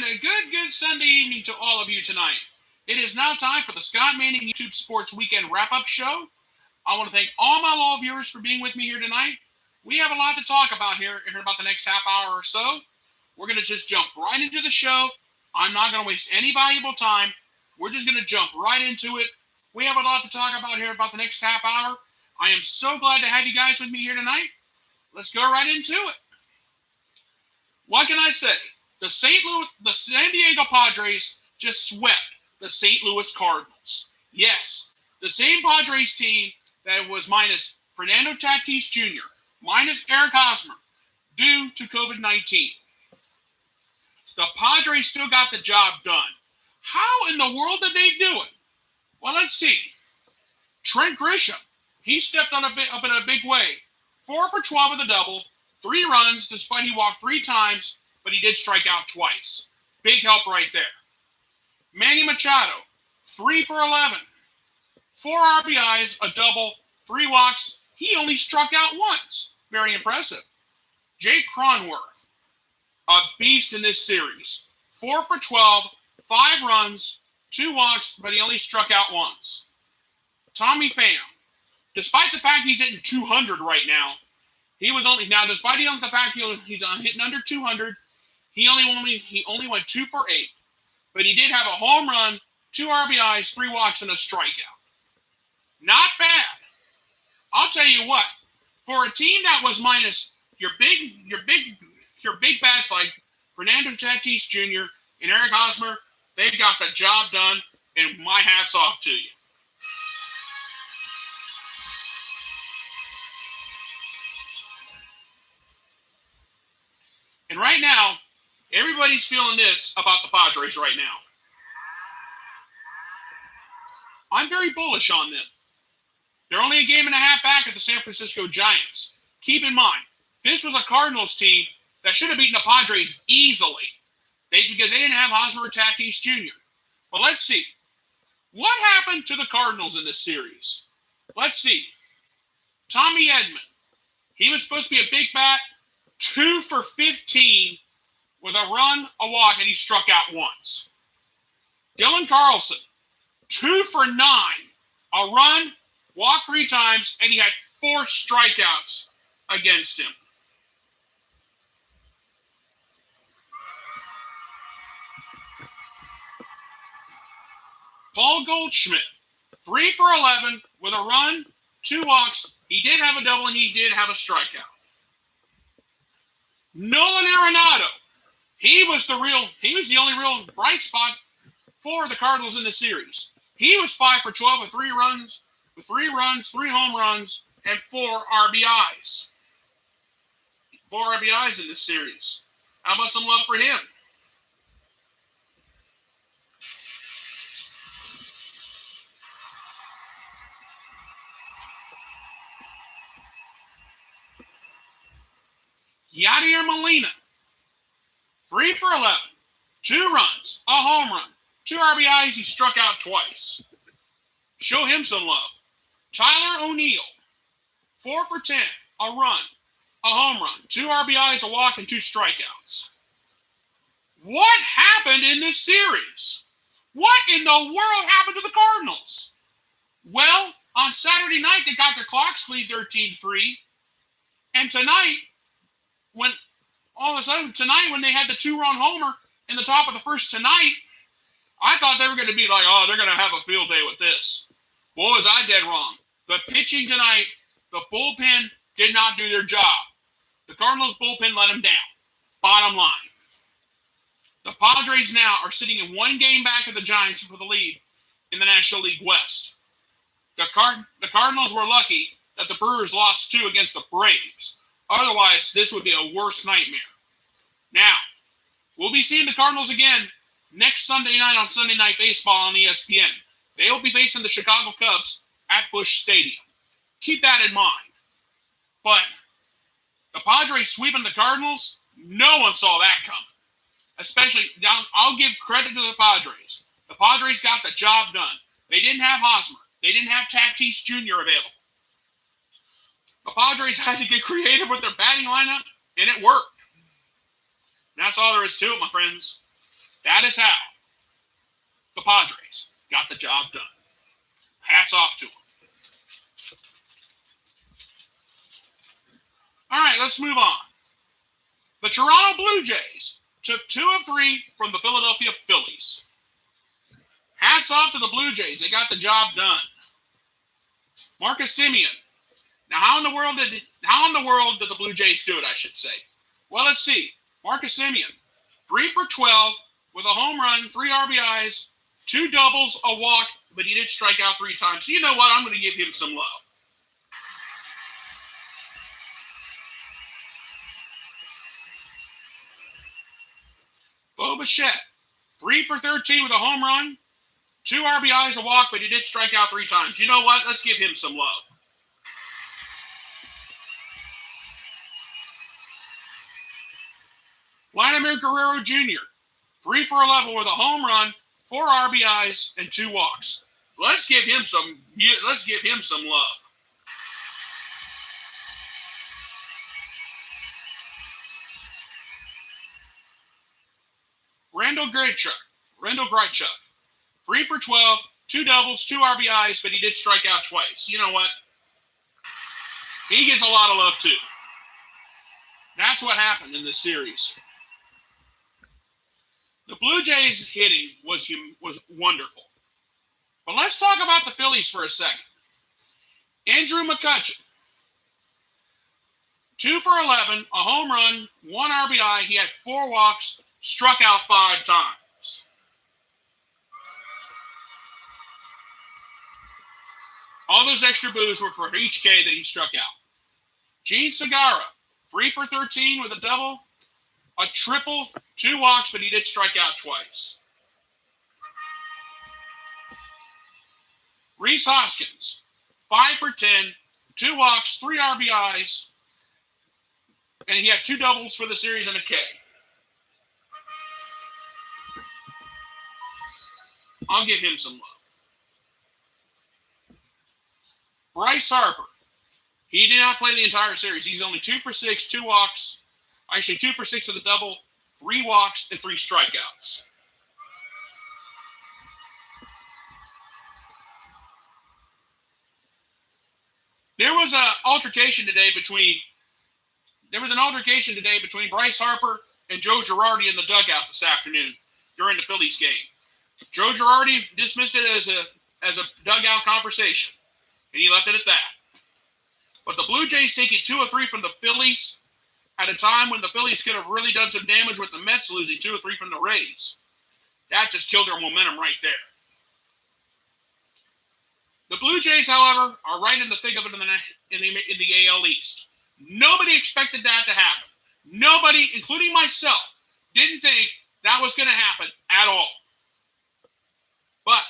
and a good Sunday evening to all of you tonight. It is now time for the Scott Manning YouTube Sports Weekend Wrap-Up Show. I want to thank all my loyal viewers for being with me here tonight. We have a lot to talk about here in about the next half hour or so. We're going to just jump right into the show. I'm not going to waste any valuable time. We're just going to jump right into it. We have a lot to talk about here about the next half hour. I am so glad to have you guys with me here tonight. Let's go right into it. What can I say? The San Diego Padres just swept the St. Louis Cardinals. Yes, the same Padres team that was minus Fernando Tatis Jr., minus Eric Hosmer, due to COVID-19. The Padres still got the job done. How in the world did they do it? Well, let's see. Trent Grisham, he stepped up in a big way. 4 for 12 with a double, 3 runs, despite he walked 3 times, but he did strike out twice. Big help right there. Manny Machado, 3 for 11. 4 RBIs, a double, 3 walks. He only struck out once. Very impressive. Jake Cronworth, a beast in this series. 4 for 12, 5 runs, 2 walks, but he only struck out once. Tommy Pham, despite the fact he's hitting 200 right now, despite the fact he's hitting under 200, he only went 2 for 8. But he did have a home run, 2 RBIs, 3 walks, and a strikeout. Not bad. I'll tell you what, for a team that was minus your big bats like Fernando Tatis Jr. and Eric Hosmer, they've got the job done, and my hat's off to you. And right now, everybody's feeling this about the Padres right now. I'm very bullish on them. They're only a game and a half back at the San Francisco Giants. Keep in mind, this was a Cardinals team that should have beaten the Padres easily because they didn't have Hosmer or Tatis Jr. But let's see. What happened to the Cardinals in this series? Let's see. Tommy Edman. He was supposed to be a big bat. 2 for 15 with a run, a walk, and he struck out once. Dylan Carlson, 2 for 9, a run, walked 3 times, and he had 4 strikeouts against him. Paul Goldschmidt, 3 for 11 with a run, 2 walks. He did have a double, and he did have a strikeout. Nolan Arenado, he was the only real bright spot for the Cardinals in the series. He was 5 for 12 with 3 runs, 3 home runs, and 4 RBIs. 4 RBIs in this series. How about some love for him? Yadier Molina, 3 for 11, 2 runs, a home run, 2 RBIs, he struck out twice. Show him some love. Tyler O'Neill, 4 for 10, a run, a home run, 2 RBIs, a walk, and 2 strikeouts. What happened in this series? What in the world happened to the Cardinals? Well, on Saturday night, they got their clocks lead 13-3, and tonight, when they had the 2-run homer in the top of the first tonight, I thought they were going to be like, oh, they're going to have a field day with this. Boy, was I dead wrong. The pitching tonight, the bullpen did not do their job. The Cardinals bullpen let them down. Bottom line. The Padres now are sitting in 1 game back of the Giants for the lead in the National League West. The Cardinals were lucky that the Brewers lost 2 against the Braves. Otherwise, this would be a worse nightmare. Now, we'll be seeing the Cardinals again next Sunday night on Sunday Night Baseball on ESPN. They will be facing the Chicago Cubs at Busch Stadium. Keep that in mind. But the Padres sweeping the Cardinals, no one saw that coming. Especially, I'll give credit to the Padres. The Padres got the job done. They didn't have Hosmer. They didn't have Tatis Jr. available. The Padres had to get creative with their batting lineup, and it worked. And that's all there is to it, my friends. That is how the Padres got the job done. Hats off to them. All right, let's move on. The Toronto Blue Jays took 2 of 3 from the Philadelphia Phillies. Hats off to the Blue Jays. They got the job done. Marcus Semien. Now, how in the world did the Blue Jays do it, I should say? Well, let's see. Marcus Semien, 3 for 12 with a home run, 3 RBIs, 2 doubles, a walk, but he did strike out 3 times. So you know what? I'm going to give him some love. Bo Bichette, 3 for 13 with a home run, 2 RBIs, a walk, but he did strike out 3 times. You know what? Let's give him some love. Vladimir Guerrero Jr., 3 for 11 with a home run, 4 RBIs, and 2 walks. Let's give him some love. Randall Grichuk, 3 for 12, 2 doubles, 2 RBIs, but he did strike out twice. You know what? He gets a lot of love too. That's what happened in this series. The Blue Jays hitting was wonderful. But let's talk about the Phillies for a second. Andrew McCutchen, 2 for 11, a home run, 1 RBI. He had 4 walks, struck out 5 times. All those extra boos were for each K that he struck out. Gene Segura, 3 for 13 with a double, a triple, 2 walks, but he did strike out twice. Rhys Hoskins, 5 for 10, 2 walks, 3 RBIs, and he had 2 doubles for the series and a K. I'll give him some love. Bryce Harper, he did not play the entire series. He's only 2 for 6, 2 walks, actually 2 for 6 with a double, 3 walks, and 3 strikeouts. There was an altercation today between Bryce Harper and Joe Girardi in the dugout this afternoon during the Phillies game. Joe Girardi dismissed it as a dugout conversation, and he left it at that. But the Blue Jays taking 2 of 3 from the Phillies at a time when the Phillies could have really done some damage with the Mets losing 2 of 3 from the Rays. That just killed their momentum right there. The Blue Jays, however, are right in the thick of it in the AL East. Nobody expected that to happen. Nobody, including myself, didn't think that was going to happen at all. But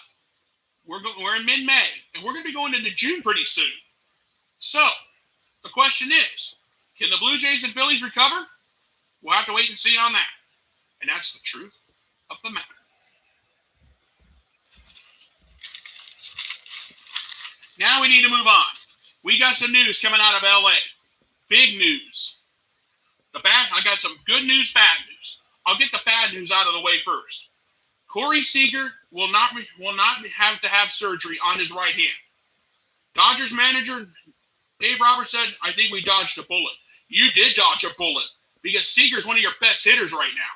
we're in mid-May, and we're going to be going into June pretty soon. So, the question is, can the Blue Jays and Phillies recover? We'll have to wait and see on that. And that's the truth of the matter. Now we need to move on. We got some news coming out of LA. Big news. I got some good news, bad news. I'll get the bad news out of the way first. Corey Seager will not have to have surgery on his right hand. Dodgers manager Dave Roberts said, "I think we dodged a bullet." You did dodge a bullet because Seager's one of your best hitters right now.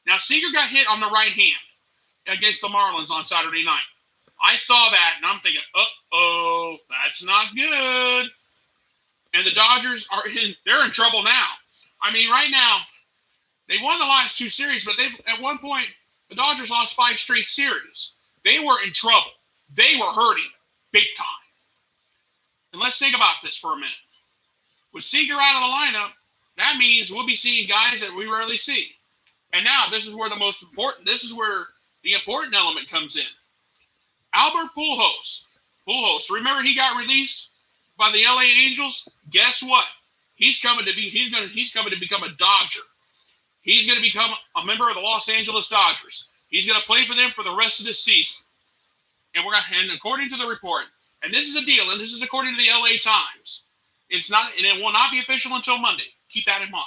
Now, Seager got hit on the right hand against the Marlins on Saturday night. I saw that, and I'm thinking, uh-oh, that's not good. And the Dodgers they're in trouble now. I mean, right now, they won the last 2 series, but at one point, the Dodgers lost 5 straight series. They were in trouble. They were hurting big time. And let's think about this for a minute. With Seager out of the lineup, that means we'll be seeing guys that we rarely see. And now this is where the important element comes in. Albert Pujols, remember he got released by the LA Angels? Guess what? He's coming to become a Dodger. He's going to become a member of the Los Angeles Dodgers. He's going to play for them for the rest of the season. And according to the report, and this is a deal, and this is according to the LA Times, it will not be official until Monday. Keep that in mind.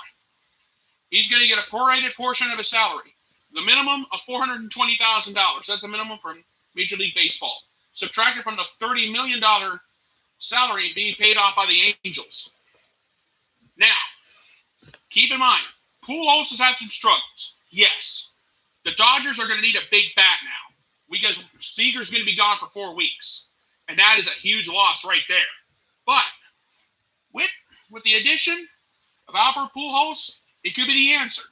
He's going to get a prorated portion of his salary. the minimum of $420,000. That's a minimum from Major League Baseball. Subtracted from the $30 million salary being paid off by the Angels. Now, keep in mind, Pujols has had some struggles. Yes. The Dodgers are going to need a big bat now because Seager's going to be gone for 4 weeks. And that is a huge loss right there. But with the addition of Albert Pujols, it could be the answer.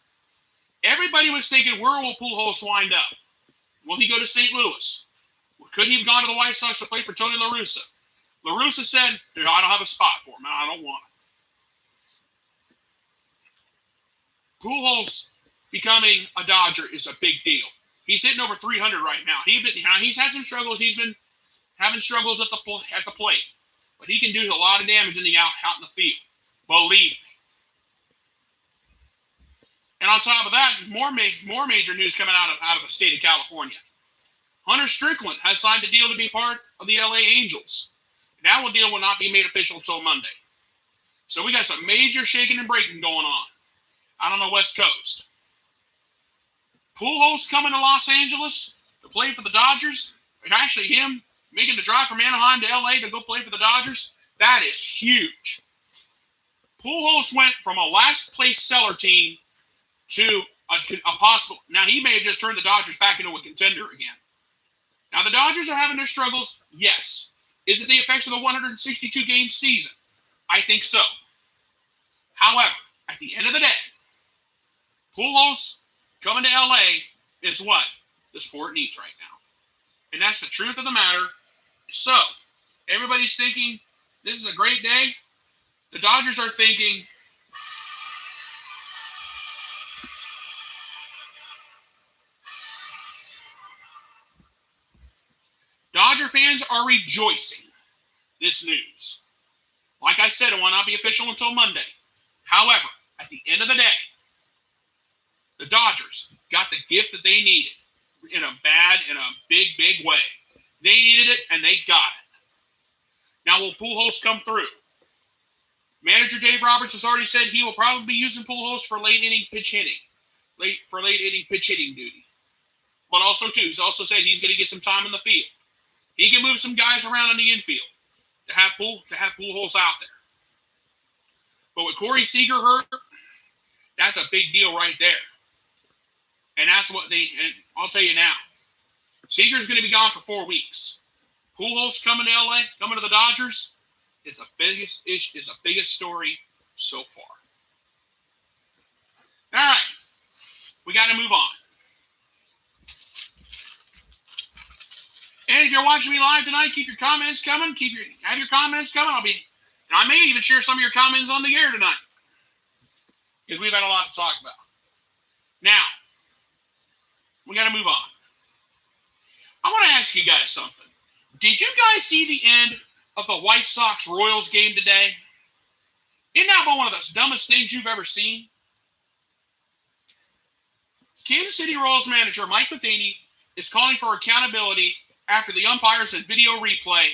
Everybody was thinking, where will Pujols wind up? Will he go to St. Louis? Could he have gone to the White Sox to play for Tony La Russa? La Russa said, I don't have a spot for him. I don't want him. Pujols becoming a Dodger is a big deal. He's hitting over 300 right now. He's had some struggles. He's been having struggles at the plate. But he can do a lot of damage out in the field. Believe me. And on top of that, more major news coming out of the state of California. Hunter Strickland has signed a deal to be part of the LA Angels. That deal will not be made official until Monday. So we got some major shaking and breaking going on out on the West Coast. Pujols coming to Los Angeles to play for the Dodgers. Actually, him making the drive from Anaheim to LA to go play for the Dodgers. That is huge. Pujols went from a last place seller team to a possible. Now, he may have just turned the Dodgers back into a contender again. Now, the Dodgers are having their struggles, yes. Is it the effects of the 162-game season? I think so. However, at the end of the day, Pujols coming to LA is what the sport needs right now. And that's the truth of the matter. So, everybody's thinking, this is a great day. The Dodgers are thinking, Dodger fans are rejoicing this news. Like I said, it will not be official until Monday. However, at the end of the day, the Dodgers got the gift that they needed in a big, big way. They needed it, and they got it. Now, will Pujols come through? Manager Dave Roberts has already said he will probably be using Pujols for late inning pitch hitting duty. But also, too, he's also said he's going to get some time in the field. He can move some guys around in the infield to have Pujols out there. But with Corey Seager hurt, that's a big deal right there. And that's and I'll tell you now, Seager's going to be gone for 4 weeks. Pujols coming to LA, coming to the Dodgers, is the biggest story so far. All right, we got to move on. And if you're watching me live tonight, keep your comments coming. Have your comments coming. I may even share some of your comments on the air tonight because we've had a lot to talk about. Now, we got to move on. I want to ask you guys something. Did you guys see the end of the White Sox-Royals game today? Isn't that one of the dumbest things you've ever seen? Kansas City Royals manager Mike Matheny is calling for accountability after the umpires and video replay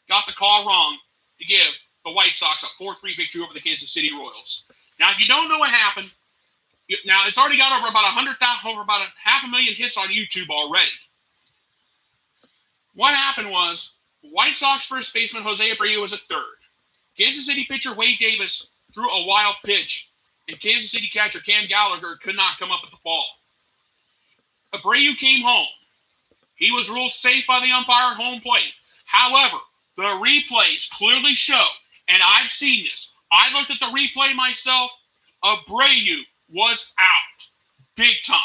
got the call wrong to give the White Sox a 4-3 victory over the Kansas City Royals. Now, if you don't know what happened, now it's already got over about 500,000 hits on YouTube already. What happened was, White Sox first baseman Jose Abreu was at third. Kansas City pitcher Wade Davis threw a wild pitch, and Kansas City catcher Cam Gallagher could not come up with the ball. Abreu came home. He was ruled safe by the umpire at home plate. However, the replays clearly show, and I've seen this. I looked at the replay myself. Abreu was out. Big time.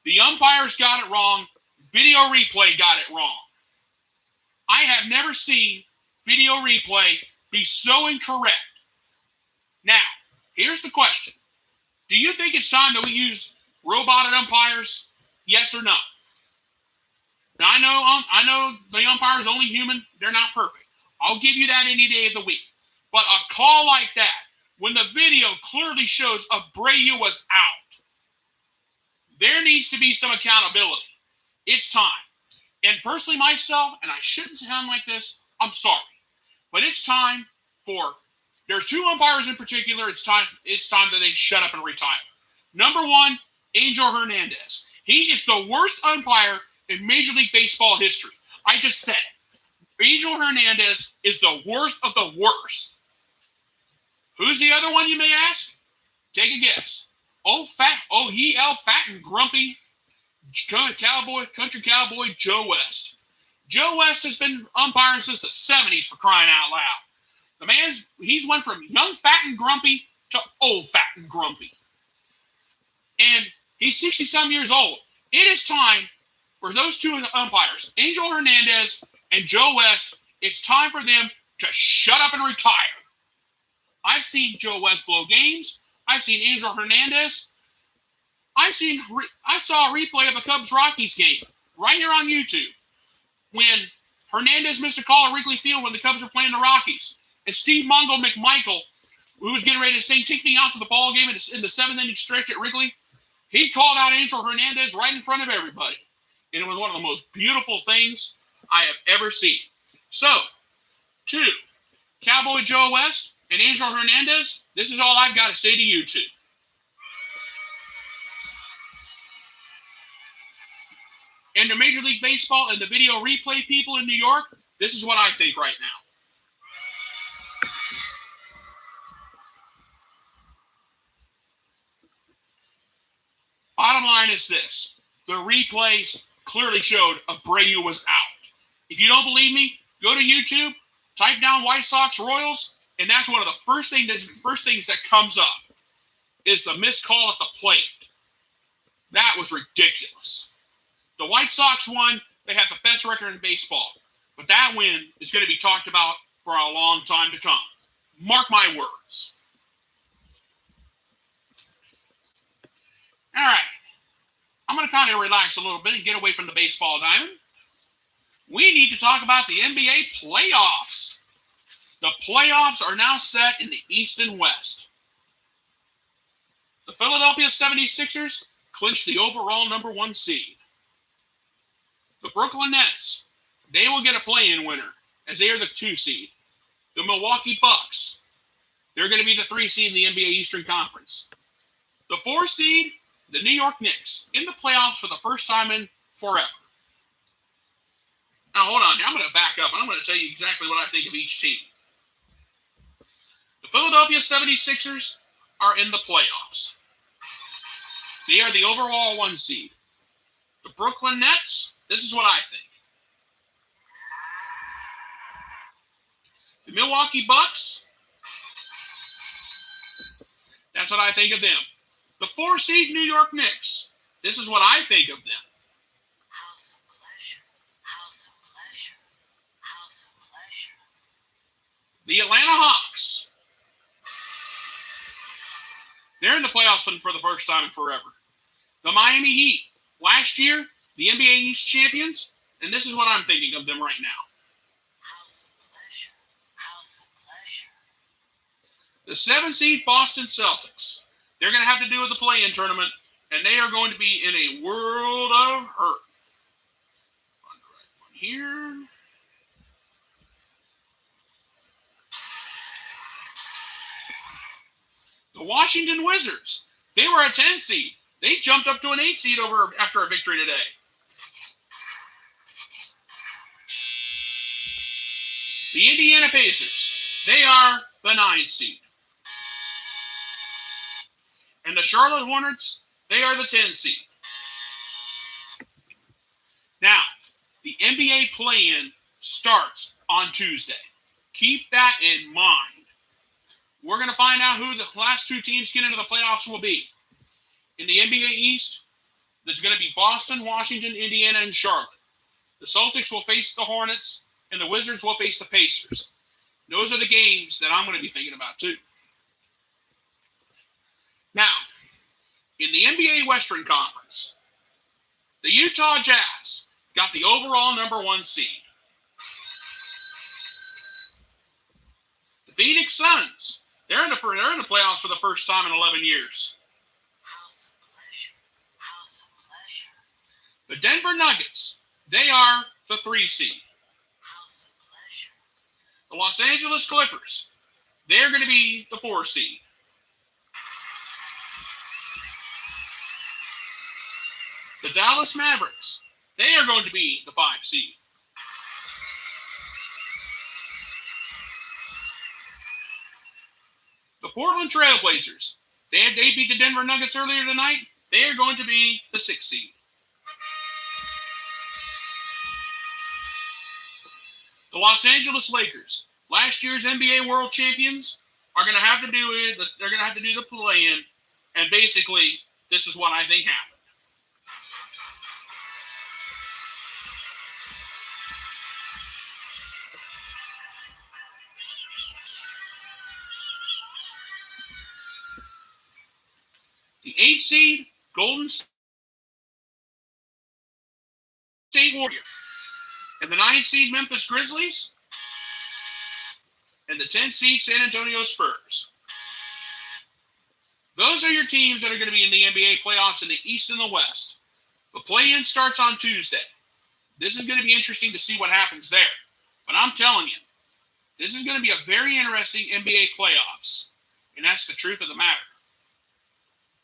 The umpires got it wrong. Video replay got it wrong. I have never seen video replay be so incorrect. Now, here's the question. Do you think it's time that we use roboted umpires? Yes or no? Now, I know the umpire is only human. They're not perfect. I'll give you that any day of the week. But a call like that, when the video clearly shows Abreu was out, there needs to be some accountability. It's time. And personally myself, and I shouldn't sound like this, I'm sorry. But it's time there's two umpires in particular, it's time that they shut up and retire. Number one, Angel Hernandez. He is the worst umpire in Major League Baseball history. I just said it. Angel Hernandez is the worst of the worst. Who's the other one, you may ask? Take a guess. Fat and grumpy country cowboy Joe West. Joe West has been umpiring since the 70s, for crying out loud. He's went from young, fat, and grumpy to old, fat, and grumpy. And he's 60-some years old. It is time for those two umpires, Angel Hernandez and Joe West, it's time for them to shut up and retire. I've seen Joe West blow games. I've seen Angel Hernandez. I saw a replay of a Cubs-Rockies game right here on YouTube when Hernandez missed a call at Wrigley Field when the Cubs were playing the Rockies. And Steve Mongo McMichael, who was getting ready to say, take me out to the ball game in the seventh-inning stretch at Wrigley, he called out Angel Hernandez right in front of everybody. And it was one of the most beautiful things I have ever seen. So, to Cowboy Joe West and Angel Hernandez, this is all I've got to say to you two. And the Major League Baseball and the video replay people in New York, this is what I think right now. Bottom line is this. The replays clearly showed Abreu was out. If you don't believe me, go to YouTube, type down White Sox Royals, and that's one of the first things that comes up is the missed call at the plate. That was ridiculous. The White Sox won. They had the best record in baseball. But that win is going to be talked about for a long time to come. Mark my words. All right. I'm going to kind of relax a little bit and get away from the baseball diamond. We need to talk about the NBA playoffs. The playoffs are now set in the East and West. The Philadelphia 76ers clinched the overall number 1 seed. The Brooklyn Nets, they will get a play-in winner as they are the 2 seed. The Milwaukee Bucks, they're going to be the 3 seed in the NBA Eastern Conference. The 4 seed, the New York Knicks, in the playoffs for the first time in forever. Now, hold on. I'm going to back up, and I'm going to tell you exactly what I think of each team. The Philadelphia 76ers are in the playoffs. They are the overall 1 seed. The Brooklyn Nets, this is what I think. The Milwaukee Bucks, that's what I think of them. The 4 seed New York Knicks, this is what I think of them. House of pleasure, house of pleasure, house of pleasure. The Atlanta Hawks, they're in the playoffs for the first time in forever. The Miami Heat, last year, the NBA East champions, and this is what I'm thinking of them right now. House of pleasure, house of pleasure. The 7 seed Boston Celtics, they're going to have to do with the play-in tournament, and they are going to be in a world of hurt. Find the right one here. The Washington Wizards, they were a 10 seed. They jumped up to an 8 seed after a victory today. The Indiana Pacers, they are the 9 seed. And the Charlotte Hornets, they are the 10 seed. Now, the NBA play-in starts on Tuesday. Keep that in mind. We're going to find out who the last 2 teams get into the playoffs will be. In the NBA East, there's going to be Boston, Washington, Indiana, and Charlotte. The Celtics will face the Hornets, and the Wizards will face the Pacers. Those are the games that I'm going to be thinking about, too. Now, in the NBA Western Conference, the Utah Jazz got the overall number 1 seed. The Phoenix Suns, they're in the playoffs for the first time in 11 years. House of pleasure, house of pleasure. The Denver Nuggets, they are the 3 seed. House of pleasure. The Los Angeles Clippers, they're going to be the 4 seed. The Dallas Mavericks, they are going to be the 5 seed. The Portland Trailblazers, they beat the Denver Nuggets earlier tonight. They are going to be the 6 seed. The Los Angeles Lakers, last year's NBA World Champions, are going to have to do it. They're going to have to do the play-in, and basically, this is what I think happened. The 8th seed, Golden State Warriors, and the 9th seed, Memphis Grizzlies, and the 10th seed, San Antonio Spurs. Those are your teams that are going to be in the NBA playoffs in the East and the West. The play-in starts on Tuesday. This is going to be interesting to see what happens there. But I'm telling you, this is going to be a very interesting NBA playoffs. And that's the truth of the matter.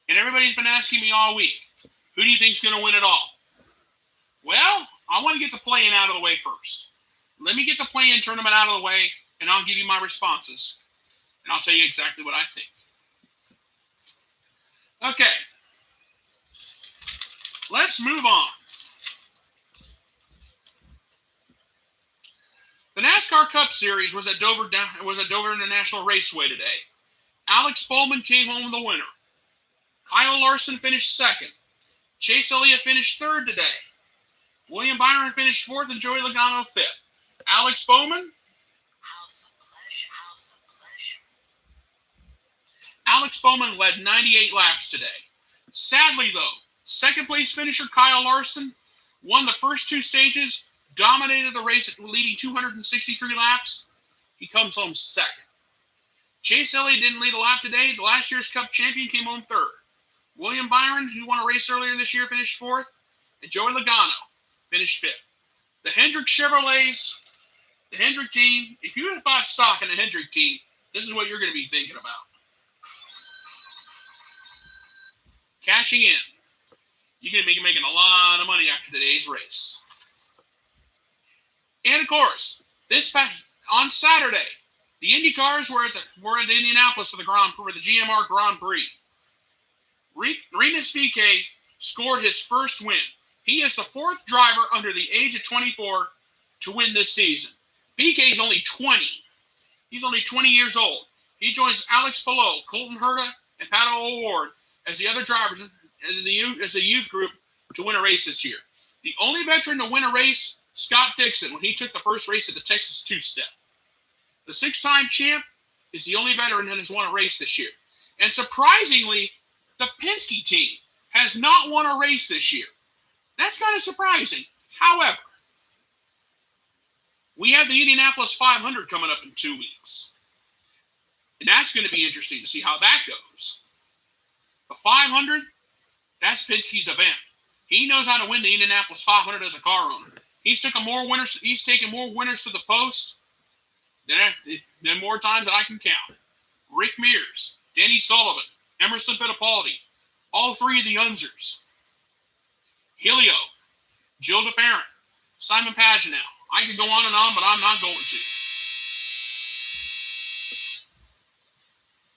And everybody's been asking me all week, who do you think is going to win it all? Well, I want to get the play-in out of the way first. Let me get the play-in tournament out of the way, and I'll give you my responses. And I'll tell you exactly what I think. Okay. Let's move on. The NASCAR Cup Series was at Dover International Raceway today. Alex Bowman came home the winner. Kyle Larson finished second. Chase Elliott finished third today. William Byron finished fourth and Joey Logano fifth. Alex Bowman. House of Pleasure. House of Pleasure. Alex Bowman led 98 laps today. Sadly, though, second place finisher Kyle Larson won the first 2 stages, dominated the race leading 263 laps. He comes home second. Chase Elliott didn't lead a lap today. The last year's Cup champion came home third. William Byron, who won a race earlier this year, finished fourth. And Joey Logano finished fifth. The Hendrick Chevrolets, the Hendrick team, if you have bought stock in the Hendrick team, this is what you're going to be thinking about. Cashing in. You're going to be making a lot of money after today's race. And of course, on Saturday, the Indy cars were at Indianapolis for the GMR Grand Prix. Rinus VeeKay scored his first win. He is the 4th driver under the age of 24 to win this season. VeeKay is only 20. He's only 20 years old. He joins Alex Palou, Colton Herta, and Pato O'Ward as the other drivers as a youth group to win a race this year. The only veteran to win a race, Scott Dixon, when he took the first race at the Texas Two-Step. The 6-time champ is the only veteran that has won a race this year. And surprisingly, the Penske team has not won a race this year. That's kind of surprising. However, we have the Indianapolis 500 coming up in 2 weeks. And that's going to be interesting to see how that goes. The 500, that's Penske's event. He knows how to win the Indianapolis 500 as a car owner. He's taken more winners to the post than more times than I can count. Rick Mears, Danny Sullivan, Emerson Fittipaldi, all 3 of the Unzers. Helio, Jill DeFerrin, Simon Pagenaud. I could go on and on, but I'm not going to.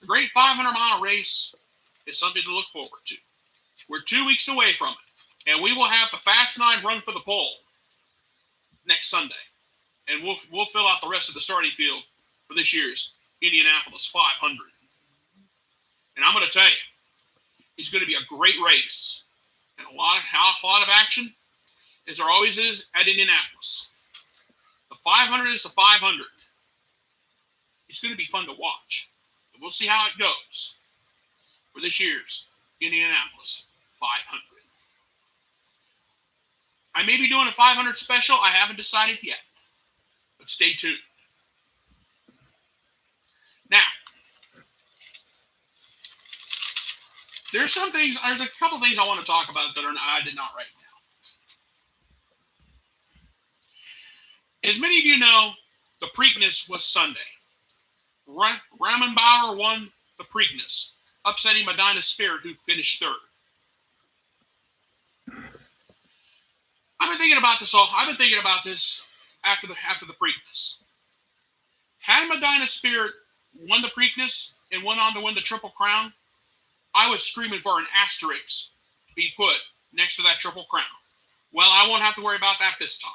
The great 500-mile race is something to look forward to. We're 2 weeks away from it, and we will have the Fast 9 run for the pole next Sunday. And we'll fill out the rest of the starting field for this year's Indianapolis 500. And I'm going to tell you, it's going to be a great race. And a lot of action, as there always is at Indianapolis. The 500 is the 500. It's going to be fun to watch. And we'll see how it goes for this year's Indianapolis 500. I may be doing a 500 special. I haven't decided yet. But stay tuned. Now, there's a couple things I want to talk about that I did not write down. As many of you know, the Preakness was Sunday. Ramon Bauer won the Preakness, upsetting Medina Spirit, who finished third. I've been thinking about this after the Preakness. Had Medina Spirit won the Preakness and went on to win the Triple Crown, I was screaming for an asterisk to be put next to that Triple Crown. Well, I won't have to worry about that this time.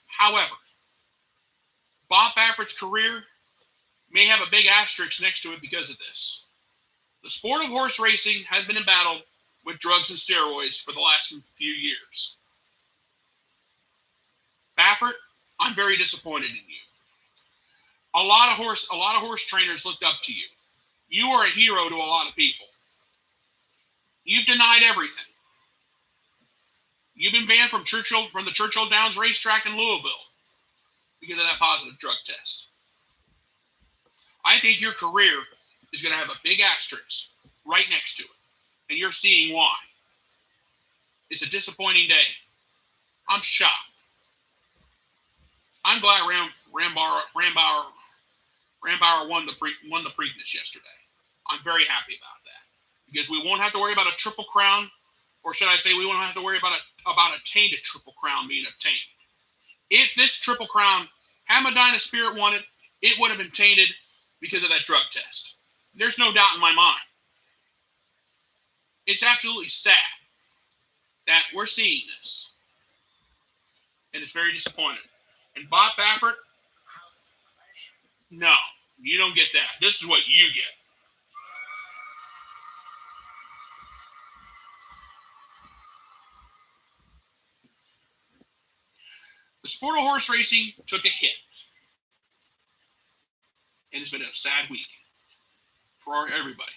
However, Bob Baffert's career may have a big asterisk next to it because of this. The sport of horse racing has been in battle with drugs and steroids for the last few years. Baffert, I'm very disappointed in you. A lot of horse trainers looked up to you. You are a hero to a lot of people. You've denied everything. You've been banned from the Churchill Downs racetrack in Louisville because of that positive drug test. I think your career is going to have a big asterisk right next to it, and you're seeing why. It's a disappointing day. I'm shocked. I'm glad Rambauer won the Preakness yesterday. I'm very happy about that because we won't have to worry about a Triple Crown, or should I say, we won't have to worry about a tainted Triple Crown being obtained. If this Triple Crown had Medina Spirit won it, it would have been tainted because of that drug test. There's no doubt in my mind. It's absolutely sad that we're seeing this, and it's very disappointing. And Bob Baffert, no, you don't get that. This is what you get. The sport of horse racing took a hit. And it's been a sad week for everybody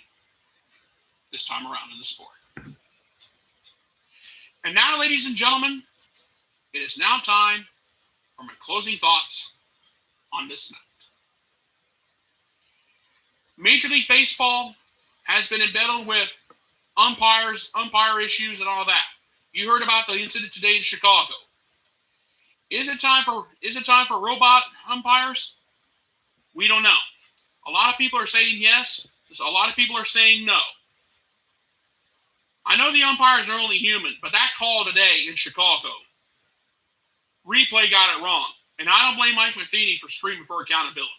this time around in the sport. And now, ladies and gentlemen, it is now time for my closing thoughts on this night. Major League Baseball has been embedded with umpire issues and all that. You heard about the incident today in Chicago. Is it time for robot umpires? We don't know. A lot of people are saying yes. A lot of people are saying no. I know the umpires are only human, but that call today in Chicago, replay got it wrong. And I don't blame Mike Matheny for screaming for accountability.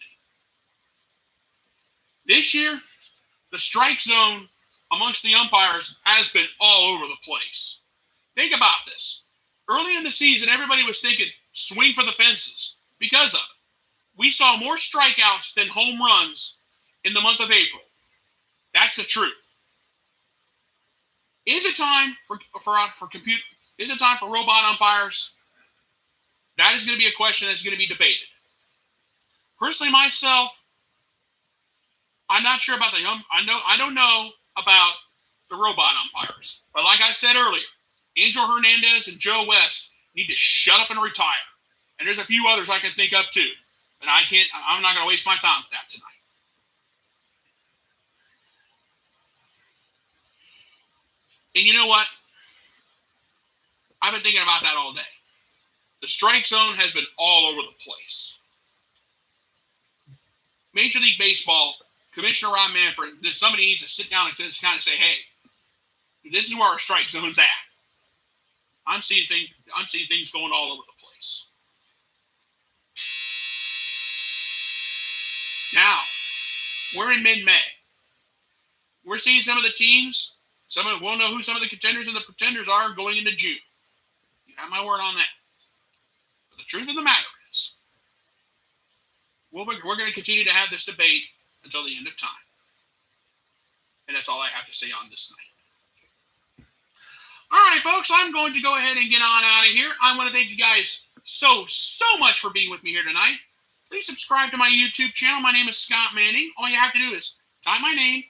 This year, the strike zone amongst the umpires has been all over the place. Think about this. Early in the season, everybody was thinking, swing for the fences because of it. We saw more strikeouts than home runs in the month of April. That's the truth. Is it time Is it time for robot umpires? That is going to be a question that's going to be debated. Personally, myself, I'm not sure about I don't know about the robot umpires. But like I said earlier, Angel Hernandez and Joe West need to shut up and retire. And there's a few others I can think of too. And I'm not going to waste my time with that tonight. And you know what? I've been thinking about that all day. The strike zone has been all over the place. Major League Baseball, Commissioner Rob Manfred, somebody needs to sit down and just kind of say, hey, this is where our strike zone's at. I'm seeing things going all over the place. Now, we're in mid-May. We're seeing some of the teams. We'll know who some of the contenders and the pretenders are going into June. You have my word on that. But the truth of the matter is, we're going to continue to have this debate until the end of time. And that's all I have to say on this night. All right, folks, I'm going to go ahead and get on out of here. I want to thank you guys so much for being with me here tonight. Please subscribe to my YouTube channel. My name is Scott Manning. All you have to do is type my name,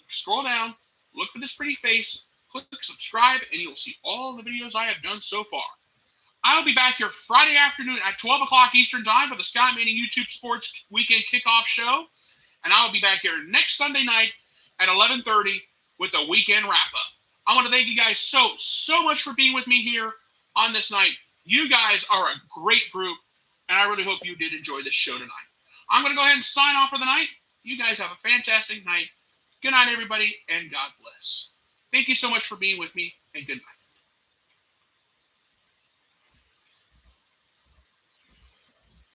scroll down, look for this pretty face, click subscribe, and you'll see all the videos I have done so far. I'll be back here Friday afternoon at 12 o'clock Eastern Time for the Scott Manning YouTube Sports Weekend Kickoff Show. And I'll be back here next Sunday night at 11:30 with the Weekend Wrap-Up. I want to thank you guys so much for being with me here on this night. You guys are a great group, and I really hope you did enjoy this show tonight. I'm going to go ahead and sign off for the night. You guys have a fantastic night. Good night, everybody, and God bless. Thank you so much for being with me, and good night.